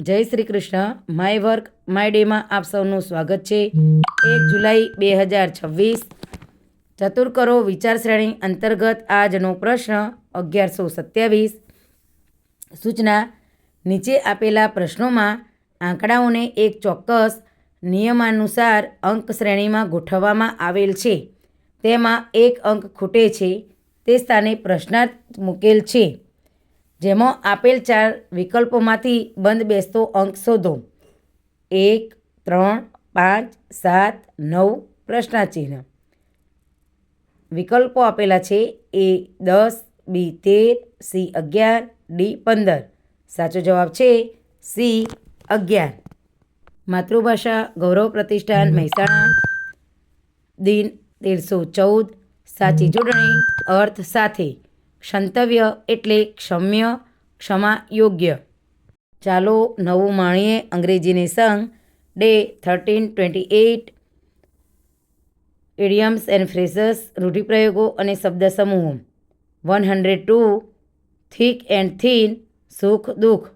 જય Shri Krishna. My work my ડેમાં આપ સૌનું સ્વાગત છે. 1 જુલાઈ 2026 ચતુર કરો વિચાર શ્રેણી અંતર્ગત આજનો પ્રશ્ન 1127. સૂચના: નીચે આપેલા પ્રશ્નોમાં આંકડાઓને એક ચોક્કસ નિયમાનુસાર અંક શ્રેણીમાં ગોઠવવામાં આવેલ છે. તેમાં એક અંક ખૂટે છે તે સ્થાને પ્રશ્નાર્થ મૂકેલ છે, જેમાં આપેલ 4 વિકલ્પોમાંથી બંધ બેસતો અંક શોધો. 1, 3, 5, 7, 9 પ્રશ્નાચિહ્ન. વિકલ્પો આપેલા છે: A 10, B 13, C 11, D 15. સાચો જવાબ છે C 11. માતૃભાષા ગૌરવ પ્રતિષ્ઠાન મહેસાણા, દિન 1314. સાચી જોડણી અર્થ સાથે. ક્ષંતવ્ય એટલે ક્ષમ્ય, ક્ષમા, યોગ્ય. ચાલો નવું માણીએ અંગ્રેજીની સંગ. ડે 1328. ઇડિયમ્સ એન્ડ ફ્રેઝસ રૂઢિપ્રયોગો અને શબ્દ સમૂહો. 102. થીક એન્ડ થીન સુખ દુઃખ.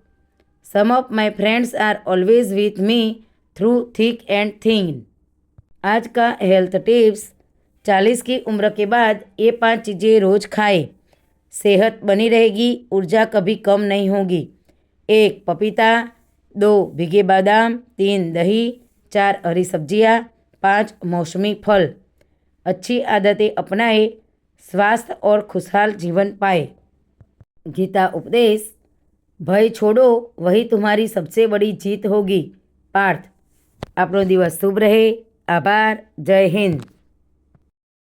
Some of my friends are always with me through thick and thin. आज का हेल्थ टिप्स: 40 की उम्र के बाद ये 5 चीज़ें रोज़ खाएं, सेहत बनी रहेगी, ऊर्जा कभी कम नहीं होगी. 1 पपीता, 2 भीगे बादाम, 3 दही, 4 हरी सब्जियां, 5 मौसमी फल. अच्छी आदतें अपनाएं, स्वास्थ्य और खुशहाल जीवन पाए. गीता उपदेश: भय छोड़ो, वही तुम्हारी सबसे बड़ी जीत होगी. पार्थ: आपनो दिवस शुभ रहे. आभार. जय हिंद.